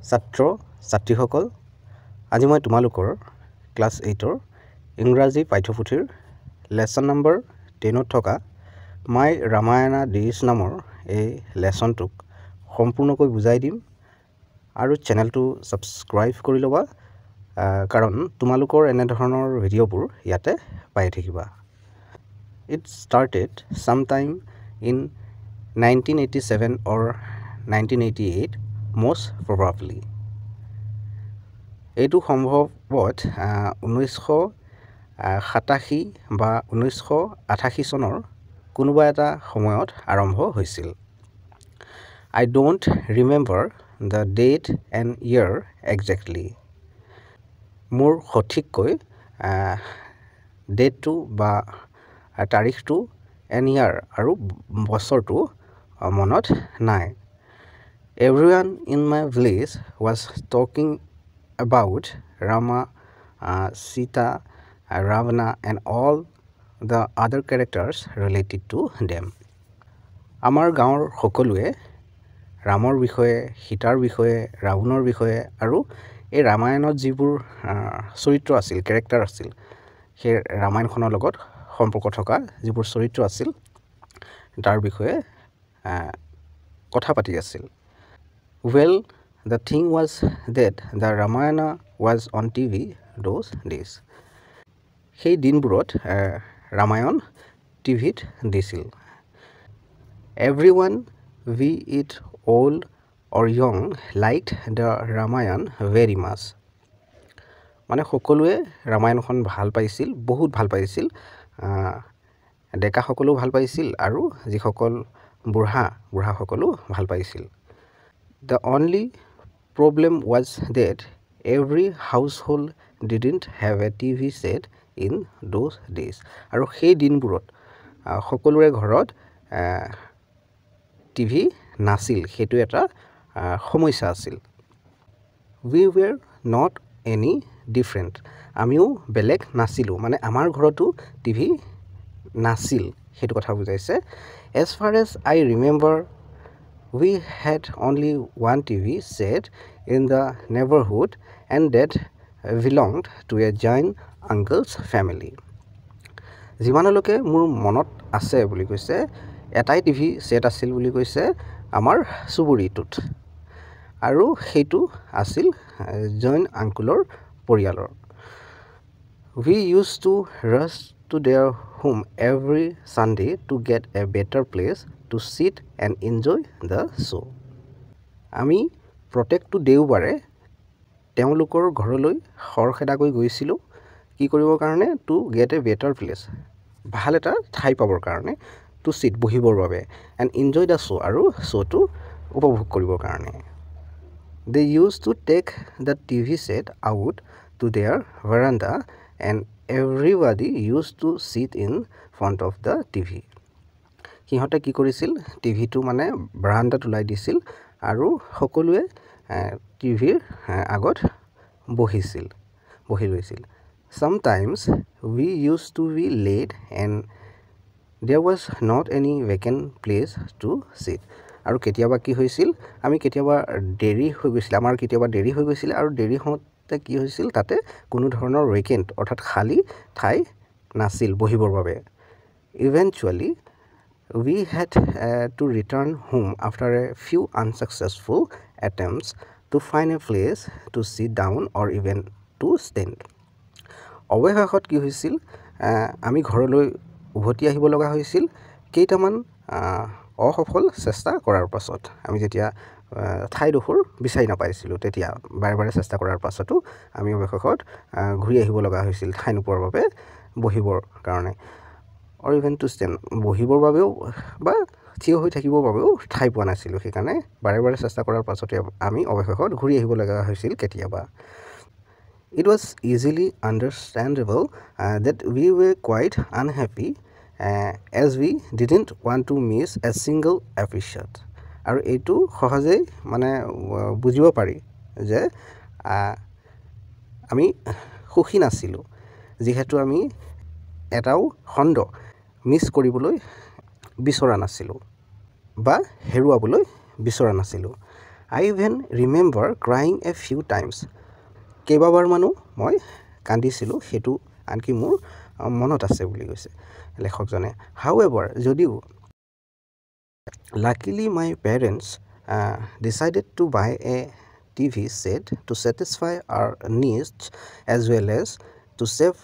ছাত্ৰ ছাত্ৰীসকল আজি মই তোমালোকৰ ক্লাছ 8ৰ ইংৰাজী পাঠ্যপুথিৰ লেসন নম্বৰ 10ত থকা মাই ৰামায়ণা ডেইজ নামৰ এই লেসনটোক সম্পূৰ্ণকৈ বুজাই দিম আৰু চেনেলটো সাবস্ক্ৰাইব কৰি ল'বা কাৰণ তোমালোকৰ এনে ধৰণৰ ভিডিঅ'বোৰ ইয়াতে পাই থাকিবা It started sometime in 1987 or 1988 most probably. এইটো সম্ভৱত 1987 বা 1988 চনৰ কোনোবা এটা সময়ত আৰম্ভ হৈছিল I don't remember the date and year exactly. মোৰ সঠিককৈ ডেটটো বা তাৰিখটো and year আৰু বছৰটো মনত নাই Everyone in my village was talking about Rama, Sita, Ravana and all the other characters related to them. আমাৰ গাঁৱৰ সকলোৱে ৰামৰ বিষয়ে, সীতাৰ বিষয়ে, ৰাৱণৰ বিষয়ে আৰু এই ৰামায়ণত যিবোৰ চৰিত্ৰ আছিল, কেৰেক্টাৰ আছিল, সেই ৰামায়ণখনৰ লগত সম্পৰ্ক থকা যিবোৰ চৰিত্ৰ আছিল তাৰ বিষয়ে কথা পাতি আছিল Well, the thing was that the Ramayana was on TV those days. সেই দিনবোৰত ৰামায়ণ টিভিত দিছিল Everyone, be it old or young, liked the Ramayana very much. মানে সকলোৱে ৰামায়ণখন ভাল পাইছিল বহুত ভাল পাইছিল ডেকা সকলো ভাল পাইছিল আৰু যিসকল বুঢ়া সকলো ভাল পাইছিল The only problem was that every household didn't have a TV set in those days. আৰু সেই দিনবোৰত সকলোৰে ঘৰত টিভি নাছিল সেইটো এটা সমস্যা আছিল We were not any different. আমিও বেলেগ নাছিলো মানে আমাৰ ঘৰতো টিভি নাছিল সেইটো কথা বুজাইছে As far as I remember We had only one TV set in the neighborhood and that belonged to a giant uncle's family. যিমানলৈকে মোৰ মনত আছে বুলি কৈছে এটাই টিভি সেট আছিল বুলি কৈছে আমাৰ চুবুৰীটোত আৰু সেইটো আছিল জইন আংকুলৰ পৰিয়ালৰ We used to rush to their home every Sunday to get a better place to sit and enjoy the show. আমি প্ৰত্যেকটো দেওবাৰে তেওঁলোকৰ ঘৰলৈ খৰখেদাকৈ গৈছিলোঁ কি কৰিবৰ কাৰণে to get a better place ভাল এটা ঠাই পাবৰ কাৰণে টু চিট বহিবৰ বাবে এণ্ড এনজয় দ্য শ্ব' আৰু শ্ব'টো উপভোগ কৰিবৰ কাৰণে They used to take the TV set out to their veranda and everybody used to sit in front of the TV. সিহঁতে কি কৰিছিল টিভিটো মানে বাৰান্দাত ওলাই দিছিল আৰু সকলোৱে টিভিৰ আগত বহি লৈছিল Sometimes we used to be late and there was not any vacant place to sit. আৰু কেতিয়াবা কি হৈছিল আমি কেতিয়াবা দেৰি হৈ গৈছিল আমাৰ কেতিয়াবা দেৰি হৈ গৈছিল আৰু দেৰি হওঁতে কি হৈছিল তাতে কোনো ধৰণৰ ভেকেন্ট অৰ্থাৎ খালী ঠাই নাছিল বহিবৰ বাবে Eventually we had to return home after a few unsuccessful attempts to find a place to sit down or even to stand. অৱশেষত কি হৈছিল আমি ঘৰলৈ উভতি আহিব লগা হৈছিল কেইটামান অসফল চেষ্টা কৰাৰ পাছত আমি যেতিয়া ঠাইডোখৰ বিচাৰি নাপাইছিলোঁ তেতিয়া বাৰে চেষ্টা কৰাৰ পাছতো আমি অৱশেষত ঘূৰি আহিব লগা হৈছিল ঠাই নোপোৱাৰ বাবে বহিবৰ কাৰণে or even to stand বহিবৰ বাবেও বা থিয় হৈ থাকিবৰ বাবেও ঠাই পোৱা নাছিলোঁ সেইকাৰণে বাৰে চেষ্টা কৰাৰ পাছতে আমি অৱশেষত ঘূৰি আহিব লগা হৈছিল কেতিয়াবা It was easily understandable that we were quite unhappy as we didn't want to miss a single episode. আৰু এইটো সহজেই মানে বুজিব পাৰি যে আমি সুখী নাছিলোঁ যিহেতু আমি এটাও খণ্ড মিছ কৰিবলৈ বিচৰা নাছিলোঁ বা হেৰুৱাবলৈ বিচৰা নাছিলোঁ I even remember crying a few times. কেইবাবাৰমানো মই কান্দিছিলোঁ, সেইটো আনকি মোৰ মনত আছে বুলি কৈছে লেখকজনে। However, যদিও luckily my parents decided to buy a TV set to satisfy our needs as well as to save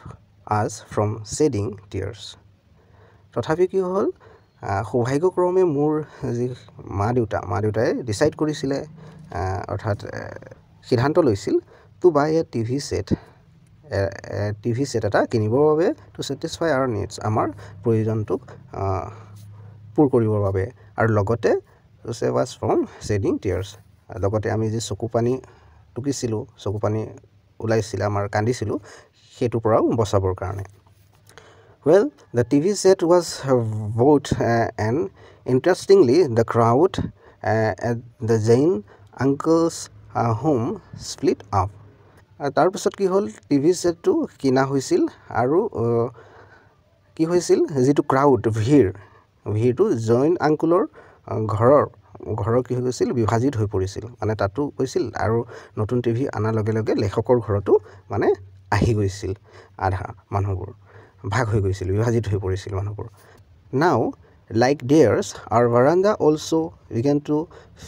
us from shedding tears. তথাপি কি হ'ল, সৌভাগ্যক্ৰমে মোৰ যি মা দেউতাই ডিচাইড কৰিছিলে, অৰ্থাৎ সিদ্ধান্ত লৈছিল টু বাই এ টিভি ছেট এটা কিনিবৰ বাবে টু ছেটিছফাই আৱাৰ নিডছ, আমাৰ প্ৰয়োজনটোক পূৰ কৰিবৰ বাবে, আৰু লগতে টু ছেভ আছ ফ্ৰম শ্বেডিং টিয়াৰ্ছ, লগতে আমি যি চকু পানী ওলাইছিলে, আমাৰ কান্দিছিলোঁ, সেইটোৰ পৰাও বচাবৰ কাৰণে। Well, the TV set was bought and interestingly the crowd at the Jain uncle's home split up. তাৰপিছত কি হ'ল, টিভি ছেটটো কিনা হৈছিল আৰু কি হৈছিল, যিটো ক্ৰাউড ভিৰটো জৈন আংকুলৰ ঘৰৰ কি হৈ গৈছিল, বিভাজিত হৈ পৰিছিল, মানে তাতো গৈছিল আৰু নতুন টিভি অনাৰ লগে লগে লেখকৰ ঘৰতো মানে আহি গৈছিল, আধা মানুহবোৰ ভাগ হৈ গৈছিল, বিভাজিত হৈ পৰিছিল মানুহবোৰ। Now, like theirs, our veranda also began to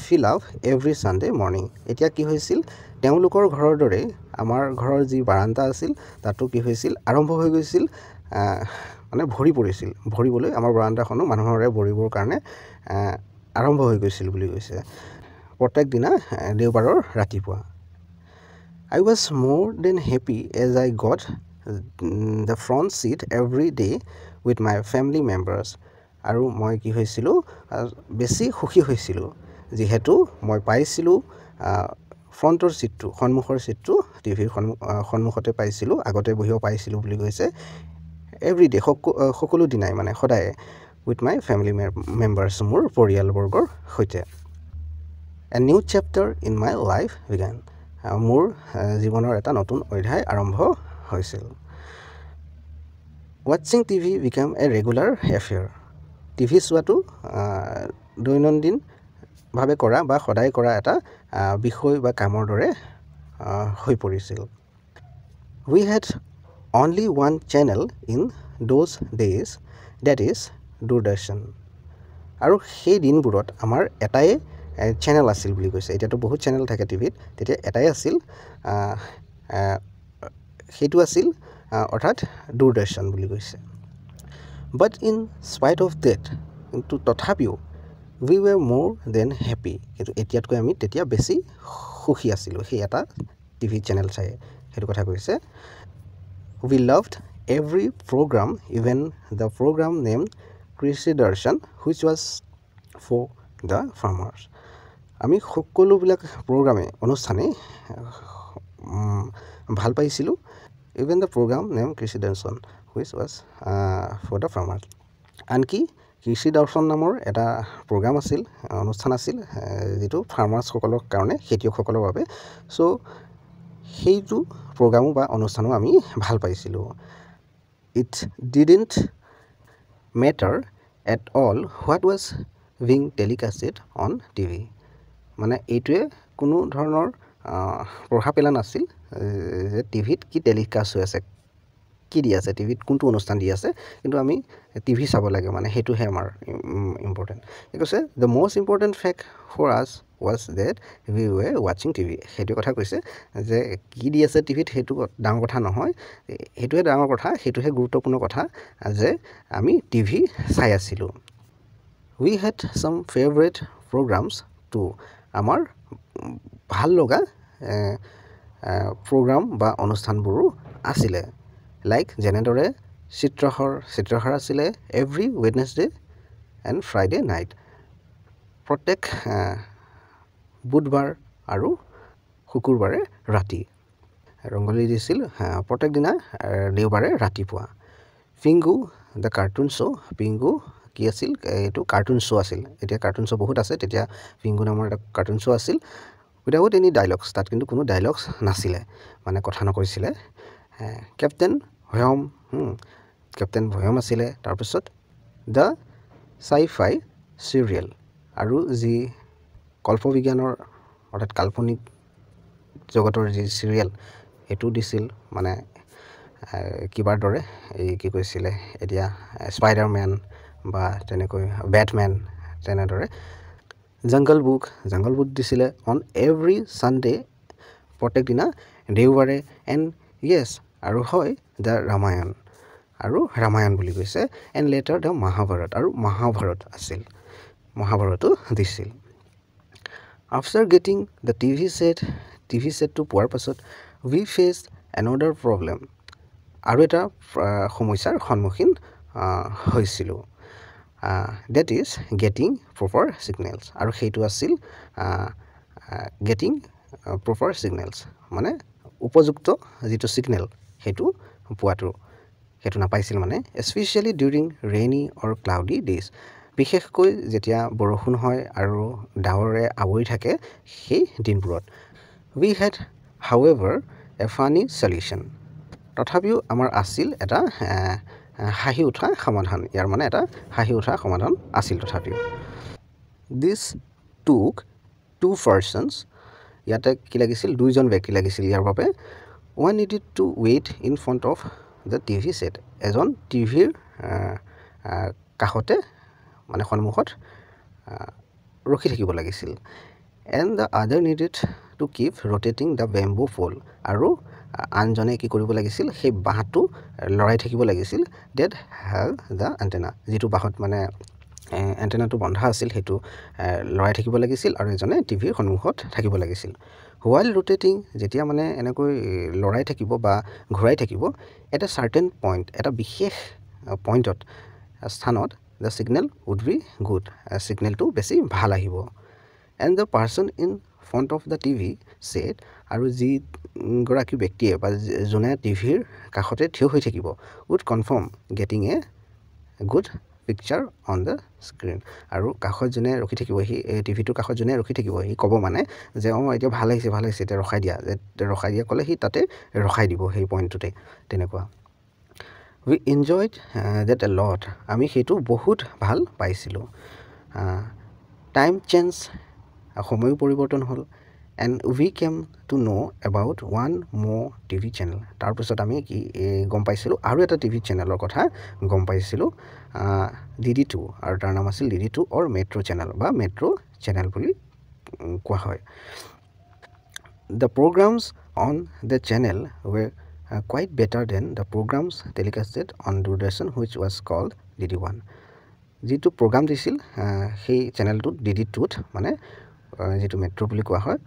fill up every Sunday morning. এতিয়া কি হৈছিল, তেওঁলোকৰ ঘৰৰ দৰে আমাৰ ঘৰৰ যি বাৰান্দা আছিল তাতো কি হৈছিল, আৰম্ভ হৈ গৈছিল, মানে ভৰিবলৈ আমাৰ বাৰান্দাখনো মানুহৰে ভৰিবৰ কাৰণে আৰম্ভ হৈ গৈছিল বুলি কৈছে প্ৰত্যেক দিনা দেওবাৰৰ ৰাতিপুৱা। I was more than happy as I got the front seat every day with my family members. আৰু মই কি হৈছিলোঁ, বেছি সুখী হৈছিলোঁ যিহেতু মই পাইছিলোঁ ফ্ৰণ্টৰ ছিটটো, সন্মুখৰ ছিটটো টিভিৰ সন্মুখতে পাইছিলোঁ, আগতে বহিব পাইছিলোঁ বুলি কৈছে। এভৰি ডে, সকলো দিনাই মানে সদায়, উইথ মাই ফেমিলি মেম্বাৰ্ছ, মোৰ পৰিয়ালবৰ্গৰ সৈতে। A new chapter in my life began, মোৰ জীৱনৰ এটা নতুন অধ্যায় আৰম্ভ হৈছিল। ৱাটছিং TV became a regular affair, TV চোৱাটো দৈনন্দিনভাৱে কৰা বা সদায় কৰা এটা বিষয় বা কামৰ দৰে হৈ পৰিছিল। We had only one channel in those days, that is Doordarshan. আৰু সেই দিনবোৰত আমাৰ এটাই চেনেল আছিল বুলি কৈছে। এতিয়াতো বহুত চেনেল থাকে টিভিত, তেতিয়া এটাই আছিল, সেইটো আছিল অৰ্থাৎ দূৰদৰ্শন বুলি কৈছে। বাট ইন স্পাইট অফ ডেট, কিন্তু তথাপিও উই ৱেৰ মোৰ দেন হেপী, কিন্তু এতিয়াতকৈ আমি তেতিয়া বেছি সুখী আছিলোঁ সেই এটা টিভি চেনেল চাই, সেইটো কথা কৈছে। We loved every program, even the program name Krishi Darshan which was for the farmers. আমি সকলোবিলাক অনুষ্ঠানেই ভাল পাইছিলোঁ, even the program name Krishi Darshan which was for the farmers. আনকি কৃষি দৰ্শন নামৰ এটা প্ৰগ্ৰাম আছিল, অনুষ্ঠান আছিল, যিটো ফাৰ্মাৰ্ছসকলৰ কাৰণে, খেতিয়কসকলৰ বাবে। চ' সেইটো প্ৰগ্ৰামো বা অনুষ্ঠানো আমি ভাল পাইছিলোঁ। It didn't matter at all what was being telecasted on TV, মানে এইটোৱে কোনো ধৰণৰ প্ৰভাৱ পেলোৱা নাছিল যে টিভিত কি টেলিকাষ্ট হৈ আছে, কি দি আছে, টিভিত কোনটো অনুষ্ঠান দি আছে, কিন্তু আমি টিভি চাব লাগে, মানে সেইটোহে আমাৰ ইম্পৰ্টেণ্ট। ঠিক আছে, the most important fact for us was that we were ৱাটছিং টিভি। সেইটো কথা কৈছে যে কি দি আছে টিভিত, সেইটো ডাঙৰ কথা নহয়, সেইটোহে ডাঙৰ কথা, সেইটোহে গুৰুত্বপূৰ্ণ কথা যে আমি টিভি চাই আছিলোঁ। We had some favourite programs too, আমাৰ ভাল লগা প্ৰগ্ৰাম বা অনুষ্ঠানবোৰো আছিলে, লাইক যেনেদৰে চিত্ৰহাৰ আছিলে every Wednesday and Friday night, প্ৰত্যেক বুধবাৰ আৰু শুকুৰবাৰে ৰাতি। ৰংগলী দিছিল প্ৰত্যেক দিনা দেওবাৰে ৰাতিপুৱা। পিংগু দ্য কাৰ্টুন শ্ব', পিংগু কি আছিল, এইটো কাৰ্টুন শ্ব' আছিল, এতিয়া কাৰ্টুন শ্ব' বহুত আছে, তেতিয়া পিংগু নামৰ এটা কাৰ্টুন শ্ব' আছিল, উইদাউট এনি ডাইলগছ, তাত কিন্তু কোনো ডাইলগছ নাছিলে, মানে কথা নকৈছিলে। কেপ্টেইন ভয়ম আছিলে। তাৰপিছত দ্য চাই ফাই চিৰিয়েল, আৰু যি কল্পবিজ্ঞানৰ অৰ্থাৎ কাল্পনিক জগতৰ যি চিৰিয়েল সেইটো দিছিল মানে কিবাৰ দৰে এই কি কৈছিলে এতিয়া স্পাইডাৰমেন বা তেনেকৈ বেটমেন তেনেদৰে জংগল বুক দিছিলে অন এভৰি ছানডে প্ৰত্যেক দিনা দেওবাৰে এণ্ড য়েছ আৰু হয় দ্য ৰামায়ণ বুলি কৈছে এণ্ড লেটাৰ দ্য মহাভাৰত আৰু মহাভাৰত আছিল মহাভাৰতো দিছিল আফটাৰ গেটিং দ্য টিভি ছেটটো পোৱাৰ পাছত উই ফেচ এনডাৰ প্ৰব্লেম আৰু এটা সমস্যাৰ সন্মুখীন হৈছিলোঁ ডেট ইজ গেটিং প্ৰপাৰ ছিগনেলছ আৰু সেইটো আছিল গেটিং প্ৰপাৰ ছিগনেলছ মানে উপযুক্ত যিটো ছিগনেল সেইটো পোৱাটো সেইটো নাপাইছিল মানে এস্পেচিয়েলি ডিউৰিং ৰেইনি অৰ ক্লাউডি ডেইজ বিশেষকৈ যেতিয়া বৰষুণ হয় আৰু ডাৱৰে আৱৰি থাকে সেই দিনবোৰত উই হেড হাউএভাৰ এ ফানি চলিউশ্যন তথাপিও আমাৰ আছিল এটা হাঁহি উঠা সমাধান ইয়াৰ মানে এটা হাঁহি উঠা সমাধান আছিল তথাপিও দিছ টুক টু পাৰ্চনছ ইয়াতে কি লাগিছিল দুইজন ব্যক্তি লাগিছিল ইয়াৰ বাবে one needed to wait in front of the TV set এজন টিভিৰ কাষতে মানে সন্মুখত ৰখি থাকিব লাগিছিল and the other needed to keep rotating the bamboo pole আৰু আনজনে কি কৰিব লাগিছিল সেই বাঁহটো লৰাই থাকিব লাগিছিল ডেট হেভ দ্য এণ্টেনা যিটো বাঁহত মানে এণ্টেনাটো বন্ধা আছিল সেইটো লৰাই থাকিব লাগিছিল আৰু এজনে টিভিৰ সন্মুখত থাকিব লাগিছিল হোৱাইল ৰোটেটিং যেতিয়া মানে এনেকৈ লৰাই থাকিব বা ঘূৰাই থাকিব এটা চাৰ্টেন পইণ্ট এটা বিশেষ পইণ্টত স্থানত the signal would be good ছিগনেলটো বেছি ভাল আহিব and the person in front of the TV set আৰু যিগৰাকী ব্যক্তিয়ে বা যোনে টিভিৰ কাষতে থিয় হৈ থাকিব would confirm getting a good picture on the screen আৰু কাষত যোনে ৰখি থাকিব সি টিভিটোৰ কাষত যোনে ৰখি থাকিব সি ক'ব মানে যে এতিয়া ভাল আহিছে এতিয়া ৰখাই দিয়া ক'লে সি তাতে ৰখাই দিব সেই পইণ্টটোতে তেনেকুৱা উই এনজয়ড ডেট এ লট আমি সেইটো বহুত ভাল পাইছিলোঁ টাইম চেঞ্জ সময়ো পৰিৱৰ্তন হ'ল and we came to know' about one more TV channel তাৰপিছত আমি কি গম পাইছিলোঁ আৰু এটা টিভি চেনেলৰ কথা গম পাইছিলোঁ DD2 আৰু তাৰ নাম আছিল DD2 অৰ মেট্ৰ' চেনেল বা মেট্ৰ' চেনেল বুলি কোৱা হয় the programs on the channel were quite better than the programs telecasted on Doordarshan which was called DD1 যিটো প্ৰগ্ৰাম দিছিল সেই চেনেলটোত DD2ত মানে যিটো মেট্ৰ' বুলি কোৱা হয়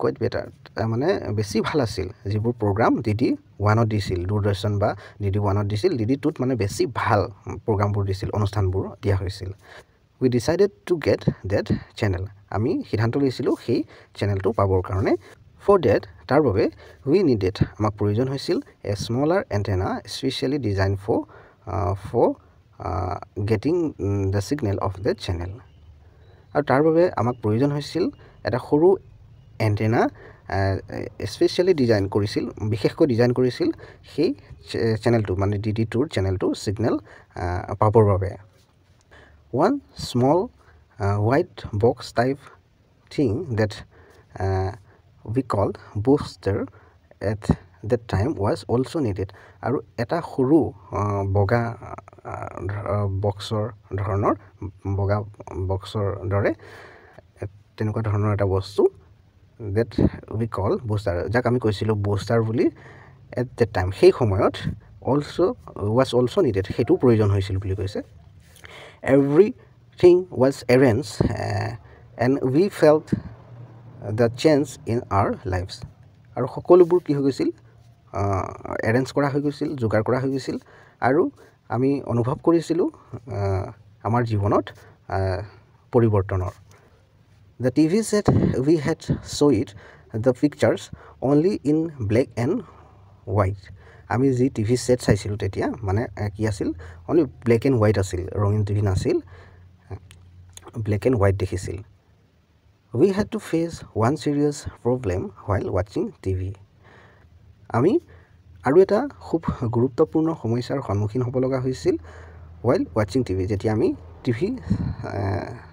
quite better মানে বেছি ভাল আছিল যিবোৰ প্ৰগ্ৰাম DD1ত দিছিল দূৰদৰ্শন বা DD1ত দিছিল DD2ত মানে বেছি ভাল প্ৰগ্ৰামবোৰ দিছিল অনুষ্ঠানবোৰ দিয়া হৈছিল we decided to get that channel আমি সিদ্ধান্ত লৈছিলোঁ সেই চেনেলটো পাবৰ কাৰণে for that তাৰ বাবে we needed আমাক প্ৰয়োজন হৈছিল a smaller antenna specially designed for getting the signal of the channel আৰু তাৰ বাবে আমাক প্ৰয়োজন হৈছিল এটা সৰু এণ্টেনা স্পেচিয়েলি ডিজাইন কৰিছিল বিশেষকৈ ডিজাইন কৰিছিল সেই চেনেলটো মানে DD2ৰ চেনেলটো সিগনেল পাবৰ বাবে one small white box type thing that we called booster at that time was also needed আৰু এটা সৰু বগা বক্সৰ ধৰণৰ বগা বক্সৰ দৰে তেনেকুৱা ধৰণৰ এটা বস্তু that we call booster যাক আমি কৈছিলোঁ booster বুলি at that time সেই সময়ত was also needed সেইটো প্ৰয়োজন হৈছিল বুলি কৈছে everything was arranged and we felt the change in our lives আৰু সকলোবোৰ কি হৈ গৈছিল এৰেঞ্জ কৰা হৈ গৈছিল যোগাৰ কৰা হৈ গৈছিল আৰু আমি অনুভৱ কৰিছিলোঁ আমাৰ জীৱনত পৰিৱৰ্তনৰ The TV set we had saw it the pictures only in black and white আমি যি টিভি সেট চাইছিলোঁ তেতিয়া মানে কি আছিল only black and white আছিল ৰঙীন টিভি নাছিল black and white দেখিছিল we had to face one serious problem while watching TV আমি আৰু এটা খুব গুৰুত্বপূৰ্ণ সমস্যাৰ সন্মুখীন হ'ব লগা হৈছিল while watching TV যেতিয়া আমি টিভি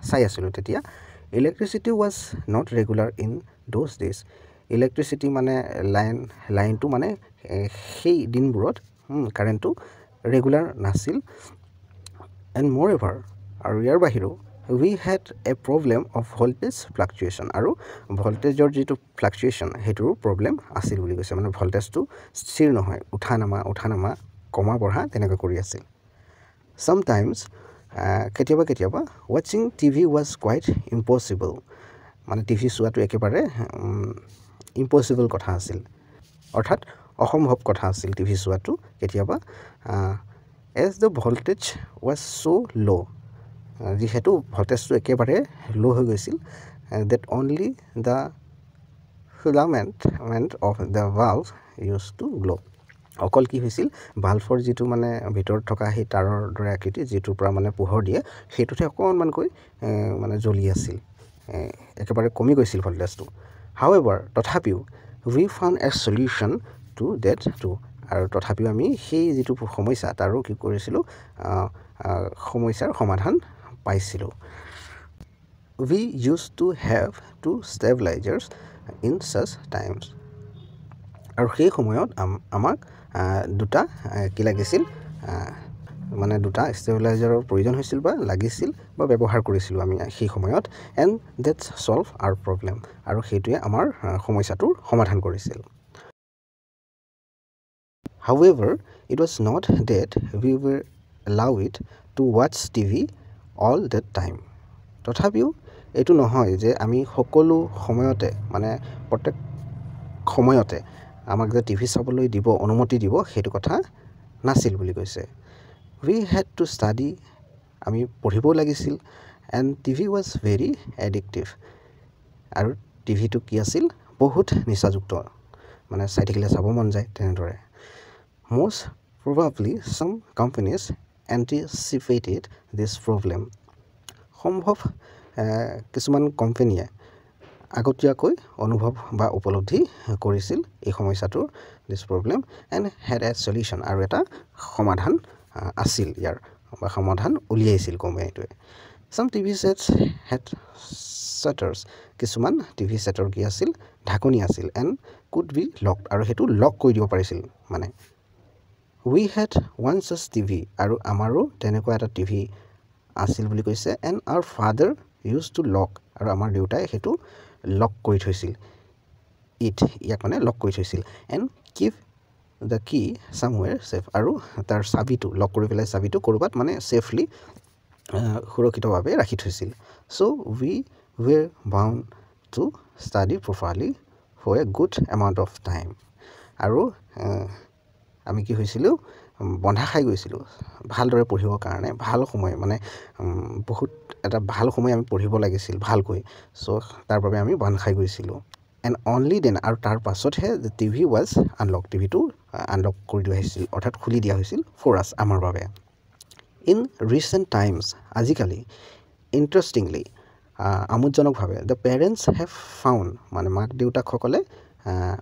চাই আছিলোঁ তেতিয়া Electricity was not regular in those days. Electricity মানে লাইনটো মানে সেই দিনবোৰত কাৰেণ্টটো ৰেগুলাৰ নাছিল। And moreover, আৰু ইয়াৰ বাহিৰেও we had a problem of voltage fluctuation, আৰু ভল্টেজৰ যিটো ফ্লাকচুৱেশ্যন সেইটোৰো প্ৰব্লেম আছিল বুলি কৈছে। মানে ভল্টেজটো স্থিৰ নহয়, উঠা নামা কমা বঢ়া তেনেকৈ কৰি আছিল। Sometimes কেতিয়াবা watching TV was quite impossible, মানে টিভি চোৱাটো একেবাৰে ইম্পচিবল কথা আছিল, অৰ্থাৎ অসম্ভৱ কথা আছিল টিভি চোৱাটো কেতিয়াবা। as the voltage was so low, যিহেতু ভল্টেজটো একেবাৰে ল' হৈ গৈছিল, that only the filament of the valve used to glow, অকল কি হৈছিল বাল্বৰ যিটো মানে ভিতৰত থকা সেই তাৰৰ দৰে আকৃতি যিটোৰ পৰা মানে পোহৰ দিয়ে সেইটোতে অকণমানকৈ মানে জ্বলি আছিল, একেবাৰে কমি গৈছিল ভল্টেজটো। However, তথাপিও we found a solution to that too, আৰু তথাপিও আমি সেই যিটো সমস্যা তাৰো কি কৰিছিলোঁ, সমস্যাৰ সমাধান পাইছিলোঁ। We used to have two stabilizers in such times, আৰু সেই সময়ত আমাক দুটা কি লাগিছিল, মানে দুটা ষ্টেবিলাইজাৰৰ প্ৰয়োজন হৈছিল বা লাগিছিল বা ব্যৱহাৰ কৰিছিলোঁ আমি সেই সময়ত। And that's solve our problem, আৰু সেইটোৱে আমাৰ সমস্যাটোৰ সমাধান কৰিছিল। However, it was not that we were allowed to watch TV all that time. তথাপিও এইটো নহয় যে আমি সকলো সময়তে মানে প্ৰত্যেক সময়তে আমাক যে টিভি চাবলৈ দিব অনুমতি দিব সেইটো কথা নাছিল বুলি কৈছে। We had to study, আমি পঢ়িবও লাগিছিল। and TV was very addictive, আৰু টিভিটো কি আছিল বহুত নিচাযুক্ত, মানে চাই থাকিলে চাব মন যায় তেনেদৰে। Most probably some companies anticipated this problem, সম্ভৱ কিছুমান কোম্পানীয়ে আগতীয়াকৈ অনুভৱ বা উপলব্ধি কৰিছিল এই সমস্যাটোৰ, this problem, and had a solution, আৰু এটা সমাধান আছিল ইয়াৰ, বা সমাধান উলিয়াইছিল কোম্পানীটোৱে। Some TV sets had shutters, কিছুমান টিভি ছেটৰ কি আছিল ঢাকনি আছিল, এণ্ড কুড বি লকড, আৰু সেইটো লক কৰি দিব পাৰিছিল মানে। We had one such TV, আৰু আমাৰো তেনেকুৱা এটা টিভি আছিল বুলি কৈছে। And our father used to lock, আৰু আমাৰ দেউতাই সেইটো লক কৰি থৈছিল, ইয়াক মানে লক কৰি থৈছিল। এণ্ড কিপ দ্য কি চামৱেৰ ছেফ, আৰু তাৰ চাবিটো লক কৰি পেলাই চাবিটো ক'ৰবাত মানে ছেফলি সুৰক্ষিতভাৱে ৰাখি থৈছিল। চ' we were bound to study properly for a good amount of time, আৰু আমি কি হৈছিলোঁ বন্ধা খাই গৈছিলোঁ ভালদৰে পঢ়িবৰ কাৰণে, ভাল সময় মানে বহুত এটা ভাল সময় আমি পঢ়িব লাগিছিল ভালকৈ, চ' তাৰ বাবে আমি বন্ধ খাই গৈছিলোঁ। এণ্ড অনলি দেন, আৰু তাৰ পাছতহে দ্য টিভি ৱাজ আনলক, টিভিটো আনলক কৰি দিয়া হৈছিল, অৰ্থাৎ খুলি দিয়া হৈছিল ফৰ আছ, আমাৰ বাবে। ইন ৰিচেণ্ট টাইমছ, আজিকালি ইণ্টাৰেষ্টিংলি আমোদজনকভাৱে দ্য পেৰেণ্টছ হেভ ফাউণ্ড, মানে মাক দেউতাকসকলে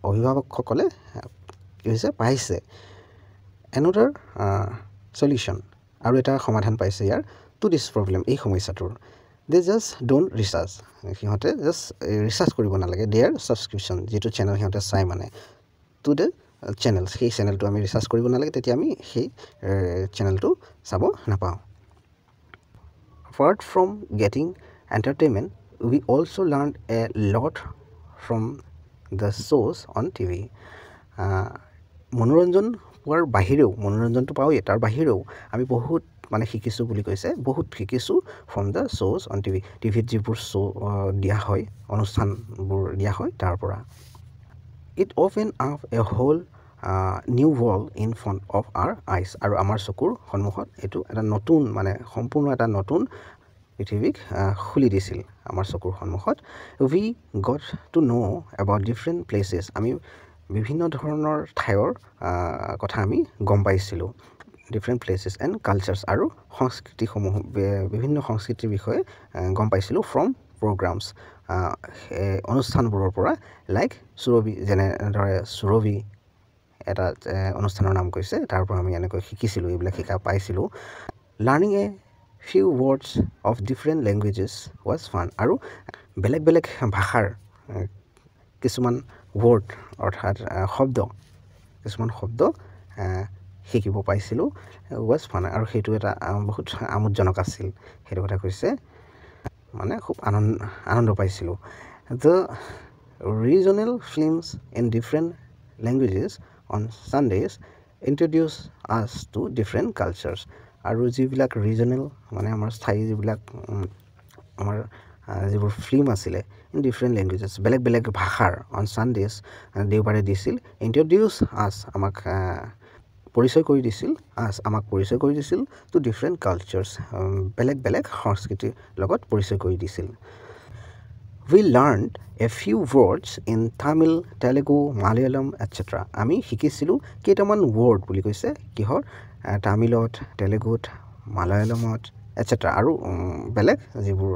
অভিভাৱকসকলে কি হৈছে পাইছে এনডাৰ চলিউশ্যন, আৰু এটা সমাধান পাইছে ইয়াৰ টু দিছ প্ৰব্লেম, এই সমস্যাটোৰ। দে জাষ্ট ডোণ্ট ৰিচাৰ্জ, সিহঁতে জাষ্ট ৰিচাৰ্জ কৰিব নালাগে, দেয়াৰ ছাবস্ক্ৰিপশ্যন, যিটো চেনেল সিহঁতে চাই মানে টু দ্য চেনেল, সেই চেনেলটো আমি ৰিচাৰ্জ কৰিব নালাগে, তেতিয়া আমি সেই চেনেলটো চাব নাপাওঁ। Apart from getting entertainment, we also learned a lot from the shows on TV. মনোৰঞ্জন পোৱাৰ বাহিৰেও, মনোৰঞ্জনটো পাওঁৱেই, তাৰ বাহিৰেও আমি বহুত মানে শিকিছোঁ বুলি কৈছে, বহুত শিকিছোঁ ফ্ৰম দ্য শ্ব'জ অন টিভি, টিভিত যিবোৰ শ্ব' দিয়া হয়, অনুষ্ঠানবোৰ দিয়া হয় তাৰ পৰা। It open up a whole new world in front of our eyes, আৰু আমাৰ চকুৰ সন্মুখত এইটো এটা নতুন মানে সম্পূৰ্ণ এটা নতুন পৃথিৱীক খুলি দিছিল আমাৰ চকুৰ সন্মুখত। We got to know' about different places, আমি বিভিন্ন ধৰণৰ ঠাইৰ কথা আমি গম পাইছিলোঁ, ডিফাৰেণ্ট প্লেচেছ এণ্ড কালচাৰ্ছ, আৰু সংস্কৃতিসমূহ, বিভিন্ন সংস্কৃতিৰ বিষয়ে গম পাইছিলোঁ ফ্ৰম প্ৰগ্ৰামছ, অনুষ্ঠানবোৰৰ পৰা, লাইক সুৰভি, যেনেদৰে সুৰভি এটা অনুষ্ঠানৰ নাম কৈছে, তাৰ পৰা আমি এনেকৈ শিকিছিলোঁ, এইবিলাক শিকা পাইছিলোঁ। Learning A few words of different languages was fun. আৰু বেলেগ বেলেগ ভাষাৰ কিছুমান ৱৰ্ড অৰ্থাৎ কিছুমান শব্দ শিকিব পাইছিলোঁ was fun. আৰু সেইটো এটা বহুত আমোদজনক আছিল সেইটো কথা কৈছে মানে খুব আনন্দ পাইছিলোঁ the regional films in different languages on Sundays introduce us to different cultures. আৰু যিবিলাক ৰিজনেল মানে আমাৰ স্থায়ী যিবিলাক আমাৰ যিবোৰ ফিল্ম আছিলে ইন ডিফাৰেণ্ট লেংগুৱেজেছ বেলেগ বেলেগ ভাষাৰ অন ছানডেজ দেওবাৰে দিছিল ইণ্ট্ৰডিউচ আছ আমাক পৰিচয় কৰি দিছিল টু ডিফাৰেণ্ট কালচাৰ্ছ বেলেগ বেলেগ সংস্কৃতিৰ লগত পৰিচয় কৰি দিছিল We learned a few words in Tamil, Telugu, Malayalam, etc. আমি শিকিছিলোঁ কেইটামান ৱৰ্ড বুলি কৈছে কিহৰ তামিলত তেলেগুত মালায়ালামত etc. আৰু বেলেগ যিবোৰ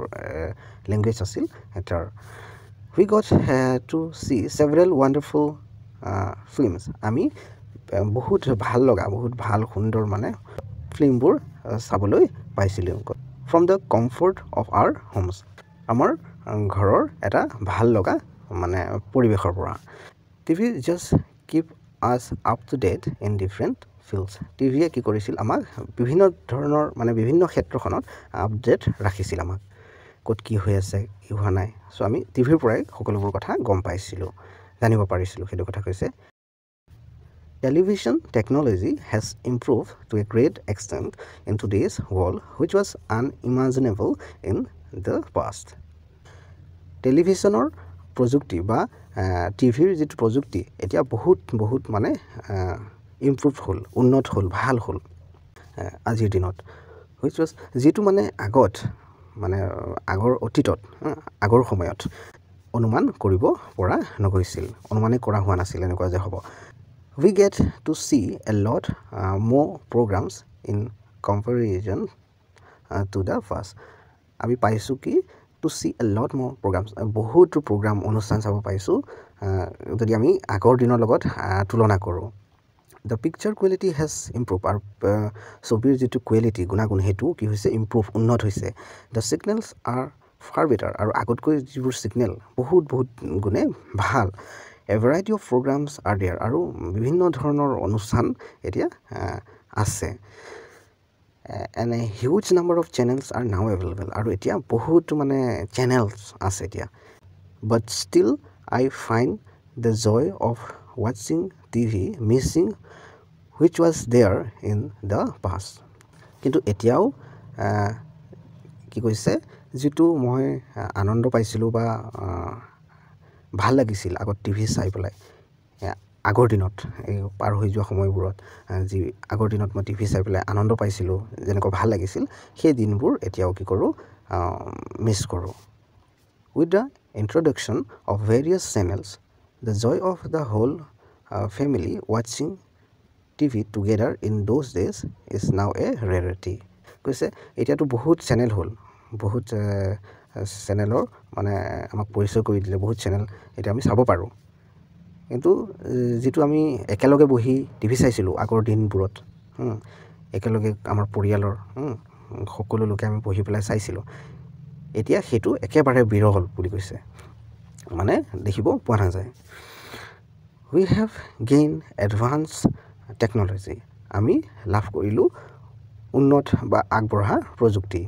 লেংগুৱেজ আছিল তাৰ We got to see several wonderful films. আমি বহুত ভাল সুন্দৰ মানে ফিল্মবোৰ চাবলৈ পাইছিলোঁ From the comfort of our homes. আমাৰ ঘৰৰ এটা ভাল লগা মানে পৰিৱেশৰ পৰা TV just keep us up to date in different fields টিভিয়ে কি কৰিছিল আমাক বিভিন্ন ধৰণৰ মানে বিভিন্ন ক্ষেত্ৰখনত আপডেট ৰাখিছিল আমাক ক'ত কি হৈ আছে কি হোৱা নাই চ' আমি টিভিৰ পৰাই সকলোবোৰ কথা গম পাইছিলোঁ জানিব পাৰিছিলোঁ সেইটো কথা কৈছে Television technology has improved to a great extent in today's world, which was unimaginable in the past. টেলিভিশ্যনৰ প্ৰযুক্তি বা টিভিৰ যিটো প্ৰযুক্তি এতিয়া বহুত মানে ইম্প্ৰুভ হ'ল উন্নত হ'ল ভাল হ'ল আজিৰ দিনত হুইচ ৱাজ যিটো মানে আগৰ অতীতত আগৰ সময়ত অনুমান কৰিব পৰা নগৈছিল অনুমানেই কৰা হোৱা নাছিল এনেকুৱা যে হ'ব We get to see a lot more programs in comparison to the past. আমি পাইছোঁ কি to see a lot more programs. বহুত program অনুষ্ঠান চাব পাইছোঁ যদি আমি আগৰ দিনৰ লগত তুলনা কৰোঁ The picture quality has improved. আৰু ছবিৰ যিটো কোৱালিটি গুণাগুণ সেইটো কি হৈছে ইম্প্ৰুভ উন্নত হৈছে The signals are far better. আৰু আগতকৈ যিবোৰ ছিগনেল বহুত গুণে ভাল A variety of programs are there. আৰু বিভিন্ন ধৰণৰ অনুষ্ঠান এতিয়া আছে And a huge number of channels are now available. আৰু এতিয়া বহুত মানে চেনেলছ আছে এতিয়া But still I find the joy of watching TV missing which was there in the past. কিন্তু এতিয়াও কি কৈছে যিটো মই আনন্দ পাইছিলোঁ বা ভাল লাগিছিল আগত টিভি চাই পেলাই আগৰ দিনত এই পাৰ হৈ যোৱা সময়বোৰত যি আগৰ দিনত মই টিভি চাই পেলাই আনন্দ পাইছিলোঁ যেনেকৈ ভাল লাগিছিল সেই দিনবোৰ এতিয়াও কি কৰোঁ মিছ কৰোঁ With the introduction of various channels, the joy of the whole family watching TV together in those days is now a rarity. কৈছে এতিয়াতো বহুত চেনেল হ'ল বহুত চেনেলৰ মানে আমাক পৰিচয় কৰি দিলে বহুত চেনেল এতিয়া আমি চাব পাৰোঁ কিন্তু যিটো আমি একেলগে বহি টিভি চাইছিলোঁ আগৰ দিনবোৰত একেলগে আমাৰ পৰিয়ালৰ সকলো লোকে আমি বহি পেলাই চাইছিলোঁ এতিয়া সেইটো একেবাৰে বিৰল বুলি কৈছে মানে দেখিব পোৱা নাযায় We have gained advanced technology. আমি লাভ কৰিলোঁ উন্নত বা আগবঢ়া প্ৰযুক্তি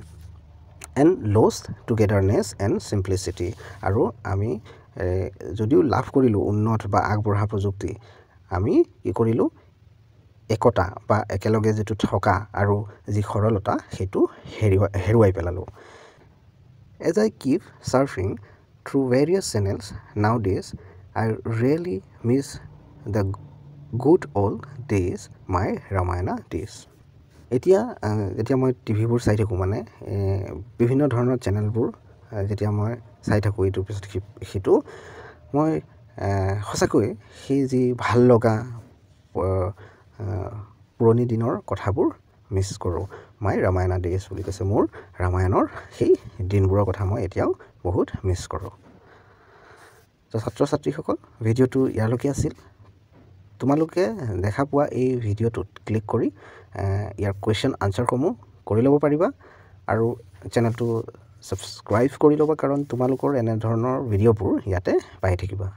and lost togetherness and simplicity. আৰু আমি যদিও লাভ কৰিলোঁ উন্নত বা আগবঢ়া প্ৰযুক্তি আমি কি কৰিলোঁ একতা বা একেলগে যিটো থকা আৰু যি সৰলতা সেইটো হেৰুৱাই পেলালোঁ As I keep surfing through various channels nowadays, I really miss the good old days, my Ramayana days. যেতিয়া মই টিভিবোৰ চাই থাকোঁ মানে বিভিন্ন ধৰণৰ চেনেলবোৰ যেতিয়া মই চাই থাকোঁ এইটোৰ পিছত সেইটো মই সঁচাকৈ সেই যি ভাল লগা পুৰণি দিনৰ কথাবোৰ মিছ কৰোঁ মাই ৰামায়ণা ডেজ বুলি কৈছে মোৰ ৰামায়ণৰ সেই দিনবোৰৰ কথা মই এতিয়াও বহুত মিছ কৰোঁ তো ছাত্ৰ ছাত্ৰীসকল ভিডিঅ'টো ইয়ালৈকে আছিল তোমালোকে দেখা পোৱা এই ভিডিঅ'টোত ক্লিক কৰি ইয়াৰ কুৱেশ্যন আনচাৰসমূহ কৰি ল'ব পাৰিবা আৰু চেনেলটো ছাবস্ক্ৰাইব কৰি ল'বা কাৰণ তোমালোকৰ এনেধৰণৰ ভিডিঅ'বোৰ ইয়াতে পাই থাকিবা